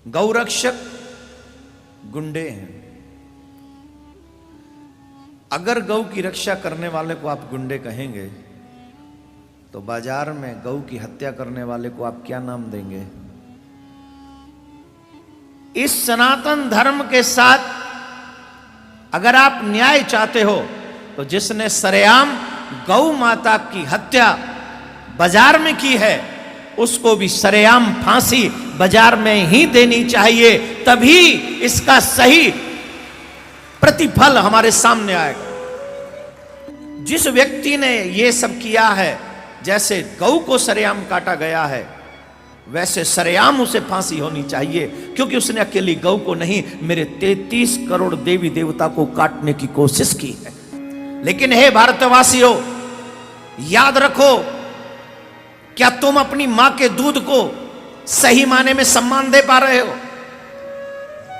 गौरक्षक गुंडे हैं। अगर गौ की रक्षा करने वाले को आप गुंडे कहेंगे तो बाजार में गौ की हत्या करने वाले को आप क्या नाम देंगे? इस सनातन धर्म के साथ अगर आप न्याय चाहते हो तो जिसने सरेआम गौ माता की हत्या बाजार में की है उसको भी सरेआम फांसी बाजार में ही देनी चाहिए, तभी इसका सही प्रतिफल हमारे सामने आएगा। जिस व्यक्ति ने यह सब किया है, जैसे गौ को सरेआम काटा गया है वैसे सरेआम उसे फांसी होनी चाहिए, क्योंकि उसने अकेली गौ को नहीं, मेरे 33 करोड़ देवी देवता को काटने की कोशिश की है। लेकिन हे भारतवासियों, याद रखो, क्या तुम अपनी मां के दूध को सही माने में सम्मान दे पा रहे हो?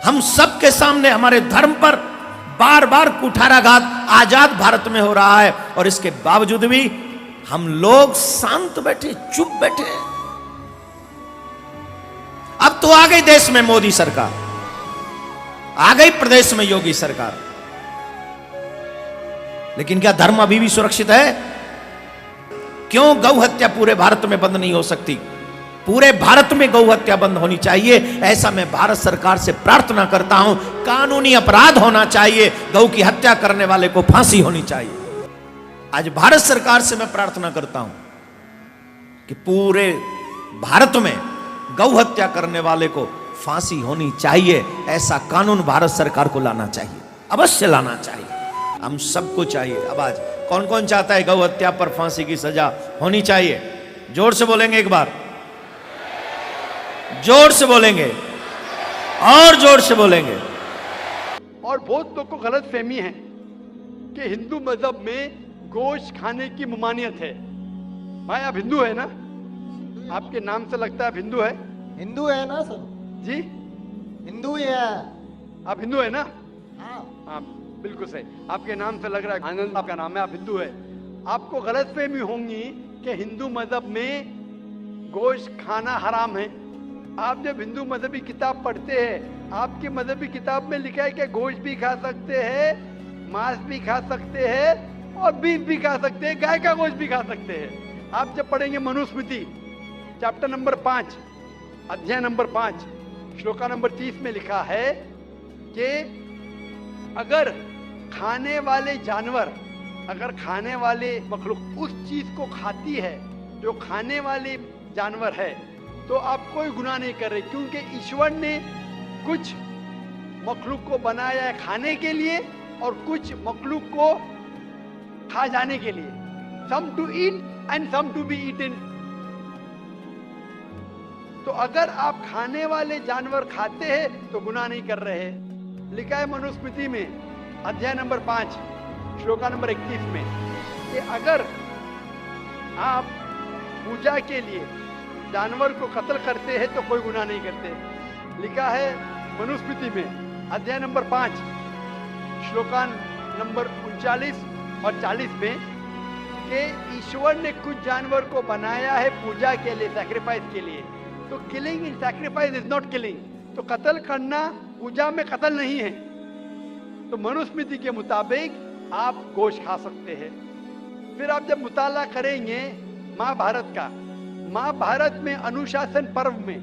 हम सबके सामने हमारे धर्म पर बार बार कुठाराघात आजाद भारत में हो रहा है और इसके बावजूद भी हम लोग शांत बैठे, चुप बैठे। अब तो आ गई देश में मोदी सरकार, आ गई प्रदेश में योगी सरकार, लेकिन क्या धर्म अभी भी सुरक्षित है? क्यों गौ हत्या पूरे भारत में बंद नहीं हो सकती? पूरे भारत में गौ हत्या बंद होनी चाहिए, ऐसा मैं भारत सरकार से प्रार्थना करता हूं। कानूनी अपराध होना चाहिए, गौ की हत्या करने वाले को फांसी होनी चाहिए। आज भारत सरकार से मैं प्रार्थना करता हूं कि पूरे भारत में गौ हत्या करने वाले को फांसी होनी चाहिए। ऐसा कानून भारत सरकार को लाना चाहिए, अवश्य लाना चाहिए, हम सबको चाहिए। अब आज कौन कौन चाहता है गौ हत्या पर फांसी की सजा होनी चाहिए? जोर से बोलेंगे एक बार, जोर से बोलेंगे और जोर से बोलेंगे। और बहुत लोग को गलत फहमी है कि हिंदू मजहब में गोश्त खाने की ममानियत है। भाई आप हिंदू है ना? आपके नाम से लगता है आप हिंदू है। हिंदू है ना सर? जी हिंदू ही है। आप हिंदू है ना? हाँ। हाँ बिल्कुल सही, आपके नाम से लग रहा है आनंद आपका नाम है, आप हिंदू है। आपको गलतफहमी होंगी कि हिंदू मजहब में गोश्त खाना हराम है। आप जब हिंदू मजहबी किताब पढ़ते हैं, आपकी मजहबी किताब में लिखा है कि गोश्त भी खा सकते हैं, मांस भी खा सकते हैं और बीफ भी खा सकते हैं, गाय का गोश्त भी खा सकते हैं। आप जब पढ़ेंगे मनुस्मृति चैप्टर नंबर 5 अध्याय नंबर 5 श्लोका नंबर 30 में लिखा है कि अगर खाने वाले जानवर, अगर खाने वाले मखलूक उस चीज को खाती है जो खाने वाले जानवर है, तो आप कोई गुनाह नहीं कर रहे, क्योंकि ईश्वर ने कुछ मखलूक को बनाया है खाने के लिए और कुछ मखलूक को खा जाने के लिए। Some to eat and some to be eaten. तो अगर आप खाने वाले जानवर खाते हैं तो गुनाह नहीं कर रहे। लिखा है मनुस्मृति में अध्याय नंबर 5 श्लोका नंबर 21 में कि अगर आप पूजा के लिए जानवर को कत्ल करते हैं तो कोई गुनाह नहीं करते। लिखा है मनुस्मृति में अध्याय नंबर 5 श्लोका नंबर 39 और 40 में कि ईश्वर ने कुछ जानवर को बनाया है पूजा के लिए, सैक्रिफाइस के लिए। तो killing in sacrifice is not killing. तो कत्ल करना पूजा में कत्ल नहीं है। तो मनुस्मृति के मुताबिक आप गोश्त खा सकते हैं। फिर आप जब मुताला करेंगे महाभारत का, महाभारत में अनुशासन पर्व में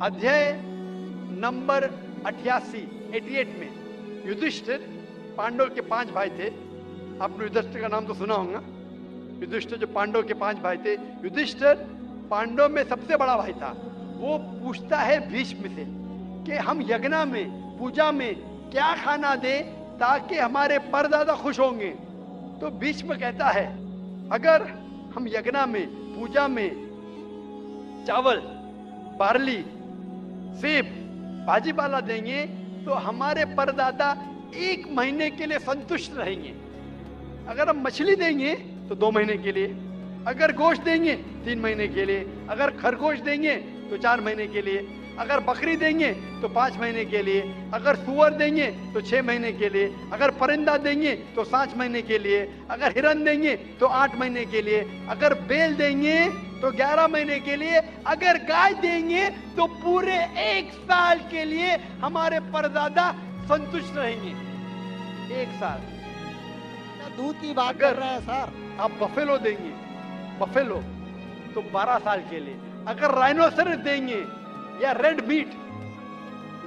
अध्याय नंबर 88 में युधिष्ठिर, पांडव के 5 भाई थे। आपने युधिष्ठिर का नाम तो सुना होगा। युधिष्ठिर जो पांडव के 5 भाई थे, युधिष्ठिर पांडव में सबसे बड़ा भाई था। वो पूछता है भीष्म से कि हम यज्ञ में, पूजा में क्या खाना दे ताकि हमारे परदादा खुश होंगे। तो भीष्म कहता है अगर हम यज्ञ में, पूजा में चावल, बार्ली, सेब, भाजी पाला देंगे तो हमारे परदादा 1 महीने के लिए संतुष्ट रहेंगे। अगर हम मछली देंगे तो 2 महीने के लिए, अगर गोश्त देंगे 3 महीने के लिए, अगर खरगोश देंगे तो 4 महीने के लिए, अगर बकरी देंगे तो 5 महीने के लिए, अगर सुअर देंगे तो 6 महीने के लिए, अगर परिंदा देंगे तो 7 महीने के लिए, अगर हिरन देंगे तो 8 महीने के लिए, अगर बैल देंगे तो 11 महीने के लिए अगर गाय देंगे तो पूरे 1 साल के लिए हमारे परदादा संतुष्ट रहेंगे। 1 साल। क्या दूध की बात अगर कर रहे हैं सर? आप बफेलो देंगे, बफेलो, तो 12 साल के लिए। अगर राइनोसरस देंगे या रेड मीट,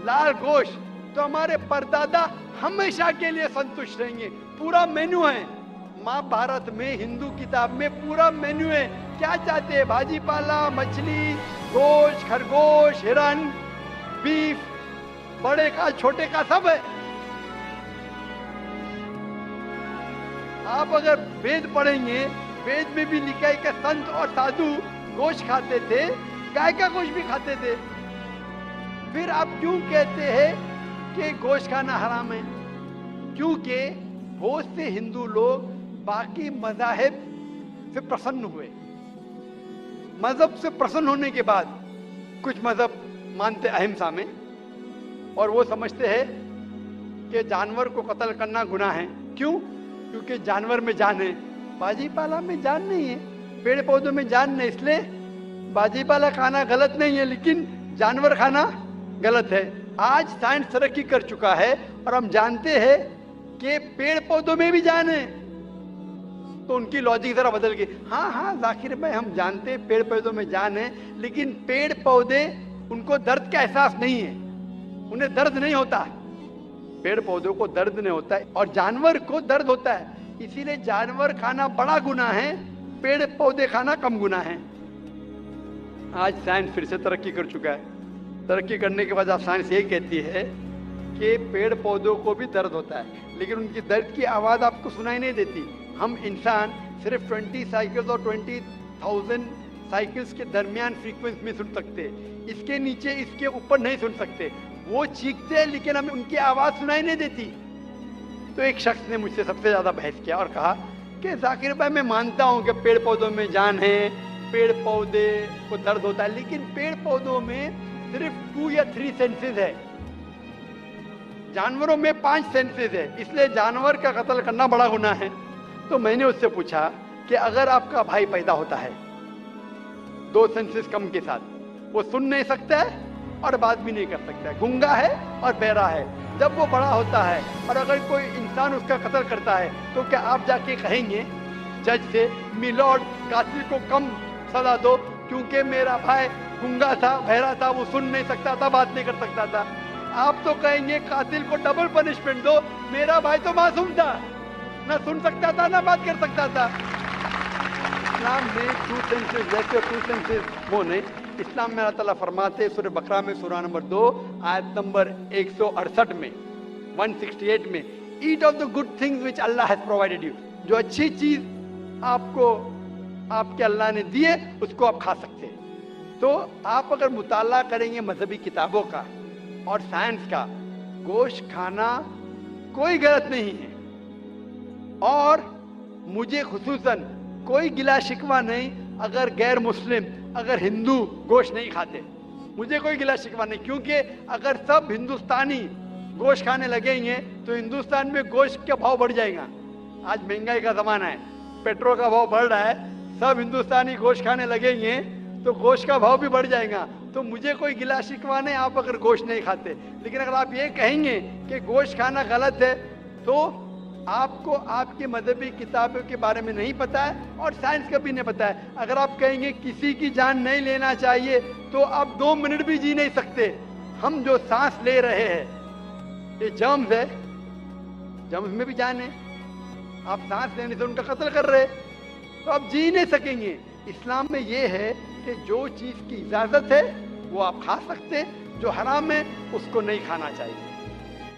लाल गोश्त, तो हमारे परदादा हमेशा के लिए संतुष्ट रहेंगे। पूरा मेन्यू है महाभारत में, हिंदू किताब में पूरा मेन्यू है। क्या चाहते हैं? भाजी पाला, मछली, गोश्त, खरगोश, हिरन, बीफ, बड़े का छोटे का सब है। आप अगर वेद पढ़ेंगे, वेद में भी लिखा है कि संत और साधु गोश्त खाते थे, गाय का गोश्त भी खाते थे। फिर आप क्यों कहते हैं कि गोश्त खाना हराम है? क्योंकि बहुत से हिंदू लोग बाकी मज़ाहिब से प्रसन्न हुए। मजहब से प्रसन्न होने के बाद कुछ मजहब मानते अहिंसा में, और वो समझते हैं कि जानवर को कत्ल करना गुनाह है। क्यों? क्योंकि जानवर में जान है, बाजी पाला में जान नहीं है, पेड़ पौधों में जान नहीं, इसलिए बाजी पाला खाना गलत नहीं है, लेकिन जानवर खाना गलत है। आज साइंस तरक्की कर चुका है और हम जानते हैं कि पेड़ पौधों में भी जान है, तो उनकी लॉजिक जरा बदल गई। हाँ हाँ जाकिर भाई, हम जानते हैं पेड़ पौधों में जान है, लेकिन पेड़ पौधे, उनको दर्द का एहसास नहीं है, उन्हें दर्द नहीं होता। पेड़ पौधों को दर्द नहीं होता है और जानवर को दर्द होता है, इसीलिए जानवर खाना बड़ा गुनाह है, पेड़ पौधे खाना कम गुनाह है। आज साइंस फिर से तरक्की कर चुका है। तरक्की करने के बाद अब साइंस ये कहती है कि पेड़ पौधों को भी दर्द होता है, लेकिन उनकी दर्द की आवाज़ आपको सुनाई नहीं देती। हम इंसान सिर्फ 20 साइकिल्स और 20,000 साइकिल्स के दरमियान फ्रीक्वेंसी में सुन सकते हैं, इसके नीचे, इसके ऊपर नहीं सुन सकते। वो चीखते हैं लेकिन हमें उनकी आवाज़ सुनाई नहीं देती। तो एक शख्स ने मुझसे सबसे ज़्यादा बहस किया और कहा कि जाकिर भाई, मैं मानता हूँ कि पेड़ पौधों में जान है, पेड़ पौधे को दर्द होता है, लेकिन पेड़ पौधों में सिर्फ 2 या 3 सेंसेस है, जानवरों में 5 सेंसेस है, इसलिए जानवर का कत्ल करना बड़ा गुनाह है। तो मैंने उससे पूछा कि अगर आपका भाई पैदा होता है 2 सेंसेस कम के साथ, वो सुन नहीं सकता है और बात भी नहीं कर सकता है, गूंगा है और बहरा है, जब वो बड़ा होता है और अगर कोई इंसान उसका कत्ल करता है, तो क्या आप जाके कहेंगे जज से, मिलॉर्ड कातिल को कम सजा दो क्योंकि मेरा भाई गूंगा था, बहरा था, वो सुन नहीं सकता था, बात नहीं कर सकता था? आप तो कहेंगे कातिल को डबल पनिशमेंट दो, मेरा भाई तो मासूम था, ना सुन सकता था ना बात कर सकता था। इस्लाम में 2 सेंसेस जैसे और 2 सेंसेस वो नहीं। इस्लाम में अल्लाह ताला फरमाते हैं सूरह बकरा में, सूरह नंबर 2 आयत नंबर 168 में, 168 में, eat of the good things which Allah has provided you. जो अच्छी चीज आपको आपके अल्लाह ने दी है उसको आप खा सकते हैं। तो आप अगर मुताला करेंगे मजहबी किताबों का और साइंस का, गोश्त खाना कोई गलत नहीं है। और मुझे खुसूसन कोई गिला शिकवा नहीं अगर गैर मुस्लिम, अगर हिंदू गोश्त नहीं खाते, मुझे कोई गिला शिकवा नहीं, क्योंकि अगर सब हिंदुस्तानी गोश्त खाने लगेंगे तो हिंदुस्तान में गोश्त का भाव बढ़ जाएगा। आज महंगाई का जमाना है, पेट्रोल का भाव बढ़ रहा है, सब हिंदुस्तानी गोश्त खाने लगेंगे तो गोश्त का भाव भी बढ़ जाएगा। तो मुझे कोई गिला शिकवा नहीं आप अगर गोश्त नहीं खाते, लेकिन अगर आप ये कहेंगे कि गोश्त खाना गलत है तो आपको आपके मजहबी किताबों के बारे में नहीं पता है और साइंस का भी नहीं पता है। अगर आप कहेंगे किसी की जान नहीं लेना चाहिए तो आप 2 मिनट भी जी नहीं सकते। हम जो सांस ले रहे हैं ये जर्म्स है, जर्म्स में भी जान है, आप सांस लेने से उनका कत्ल कर रहे हैं तो आप जी नहीं सकेंगे। इस्लाम में ये है कि जो चीज़ की इजाज़त है वो आप खा सकते, जो हराम है उसको नहीं खाना चाहिए।